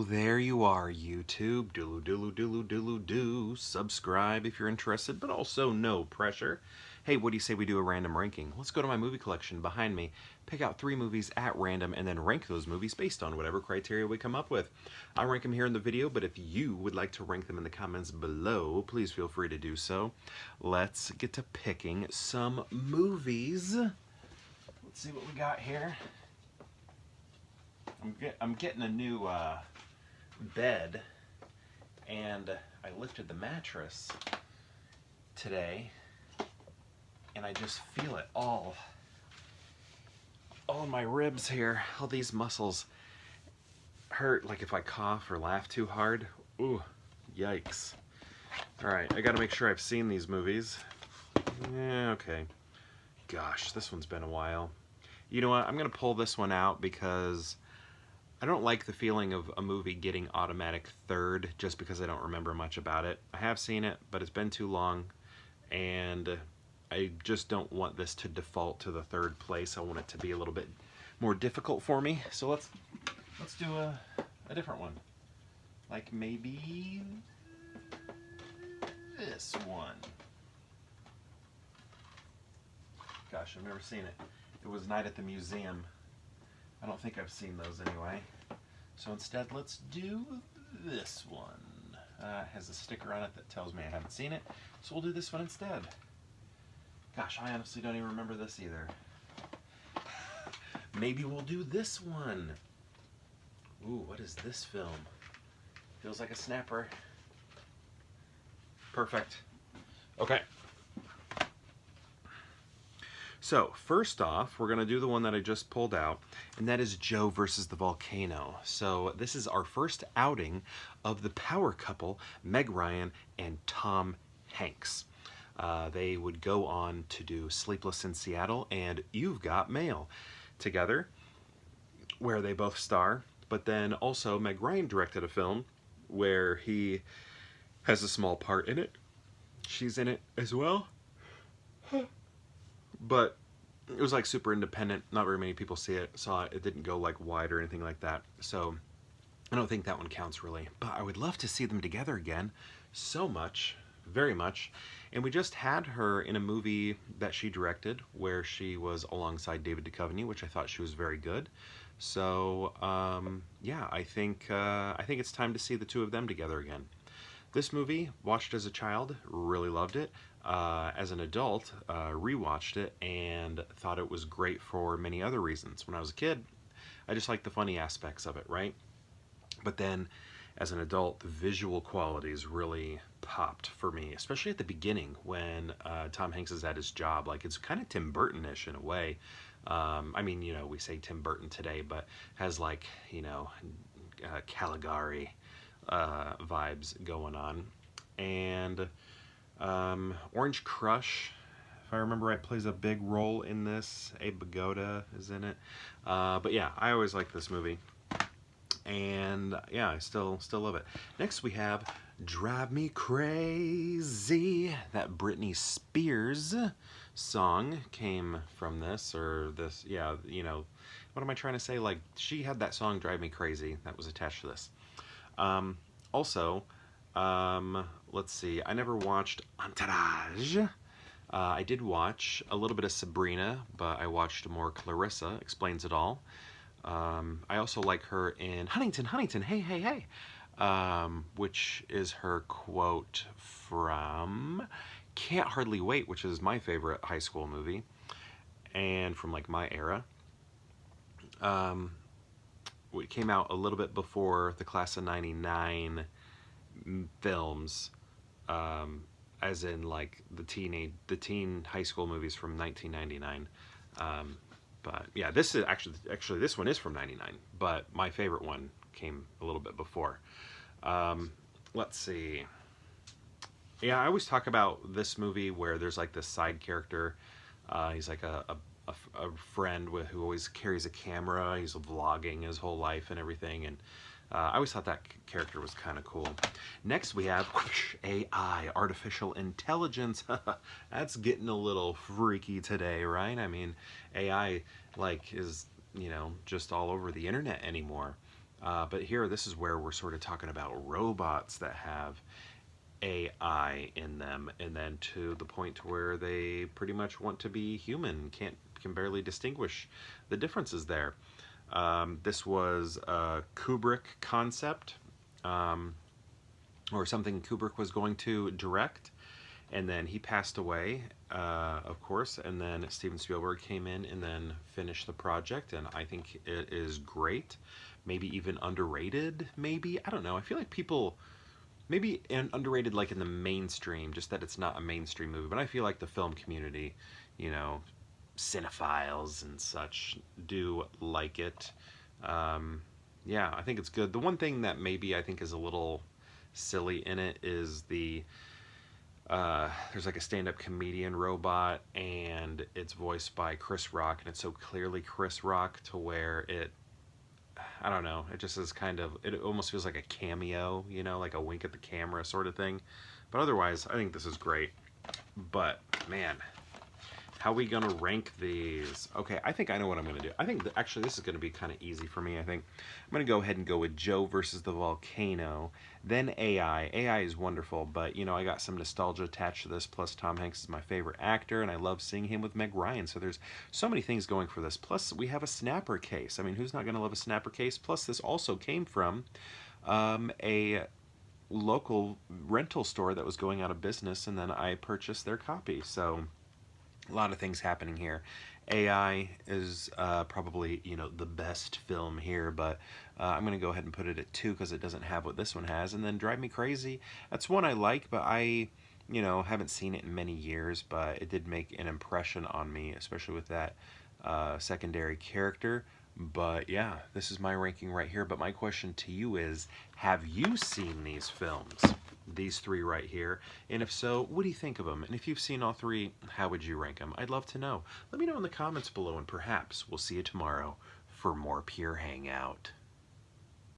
there you are, YouTube. Doodle doodle doodle doodle do. Subscribe if you're interested, but also no pressure. Hey, what do you say we do a random ranking? Let's go to my movie collection behind me, pick out 3 movies at random, and then rank those movies based on whatever criteria we come up with. I rank them here in the video, but if you would like to rank them in the comments below, please feel free to do so. Let's get to picking some movies. Let's see what we got here. I'm getting a new bed, and I lifted the mattress today, and I just feel it all in my ribs here. All these muscles hurt, like if I cough or laugh too hard. Ooh, yikes. Alright, I gotta make sure I've seen these movies. Yeah, okay. Gosh, this one's been a while. You know what, I'm gonna pull this one out because I don't like the feeling of a movie getting automatic third just because I don't remember much about it. I have seen it, but it's been too long, and I just don't want this to default to the third place. I want it to be a little bit more difficult for me. So let's do a different one. Like maybe this one. Gosh, I've never seen it. It was Night at the Museum. I don't think I've seen those anyway. So instead, let's do this one. It has a sticker on it that tells me I haven't seen it. So we'll do this one instead. Gosh, I honestly don't even remember this either. Maybe we'll do this one. Ooh, what is this film? Feels like a snapper. Perfect. Okay. So, first off, we're going to do the one that I just pulled out, and that is Joe versus the Volcano. So, this is our first outing of the power couple, Meg Ryan and Tom Hanks. They would go on to do Sleepless in Seattle and You've Got Mail together, where they both star. But then also, Meg Ryan directed a film where he has a small part in it. She's in it as well. But it was like super independent. Not very many people saw it. It didn't go like wide or anything like that. So I don't think that one counts really. But I would love to see them together again. So much. Very much. And we just had her in a movie that she directed where she was alongside David Duchovny, which I thought she was very good. So yeah, I think it's time to see the two of them together again. This movie, watched as a child, really loved it. As an adult, rewatched it and thought it was great for many other reasons. When I was a kid, I just liked the funny aspects of it, right? But then, as an adult, the visual qualities really popped for me, especially at the beginning when Tom Hanks is at his job. Like, it's kind of Tim Burton-ish in a way. I mean, you know, we say Tim Burton today, but has like, you know, Caligari vibes going on. And Orange Crush, if I remember right, plays a big role in this. Abe Vigoda is in it. But yeah, I always liked this movie. And yeah, I still love it. Next we have Drive Me Crazy. That Britney Spears song came from this, or this, yeah, you know, what am I trying to say? Like, she had that song Drive Me Crazy that was attached to this. Also, let's see, I never watched Entourage. I did watch a little bit of Sabrina, but I watched more Clarissa Explains It All. I also like her in Huntington, Huntington, hey, hey, hey, which is her quote from Can't Hardly Wait, which is my favorite high school movie, and from like my era. It came out a little bit before the Class of '99 films, as in like the teen high school movies from 1999. But yeah, this is actually this one is from '99, but my favorite one came a little bit before. Let's see. Yeah, I always talk about this movie where there's like this side character. He's like a friend who always carries a camera. He's vlogging his whole life and everything, and I always thought that character was kind of cool. Next we have AI, artificial intelligence. That's getting a little freaky today, right? I mean, AI like is, you know, just all over the internet anymore. But here, this is where we're sort of talking about robots that have AI in them, and then to the point where they pretty much want to be human, can barely distinguish the differences there. This was a Kubrick concept, um, or something Kubrick was going to direct, and then he passed away, of course, and then Steven Spielberg came in and then finished the project, and I think it is great. Maybe even underrated, maybe. I don't know. I feel like people, maybe underrated like in the mainstream, just that it's not a mainstream movie, but I feel like the film community, you know, cinephiles and such do like it. Um, yeah, I think it's good. The one thing that maybe I think is a little silly in it is there's like a stand-up comedian robot, and it's voiced by Chris Rock, and it's so clearly Chris Rock to where I don't know, it just is kind of, it almost feels like a cameo, you know, like a wink at the camera sort of thing. But otherwise, I think this is great. But man, how are we gonna rank these? Okay, I think I know what I'm gonna do. I think actually this is gonna be kind of easy for me. I think I'm gonna go ahead and go with Joe versus the Volcano, then AI. AI is wonderful, but you know, I got some nostalgia attached to this. Plus, Tom Hanks is my favorite actor, and I love seeing him with Meg Ryan. So there's so many things going for this. Plus, we have a snapper case. I mean, who's not gonna love a snapper case? Plus, this also came from a local rental store that was going out of business, and then I purchased their copy. So a lot of things happening here. AI is probably, you know, the best film here, but I'm going to go ahead and put it at 2 because it doesn't have what this one has. And then Drive Me Crazy, that's one I like, but I, you know, haven't seen it in many years, but it did make an impression on me, especially with that secondary character. But yeah, this is my ranking right here. But my question to you is, have you seen these films? These 3 right here. And if so, what do you think of them? And if you've seen all 3, how would you rank them? I'd love to know. Let me know in the comments below, and perhaps we'll see you tomorrow for more Pure Hangout.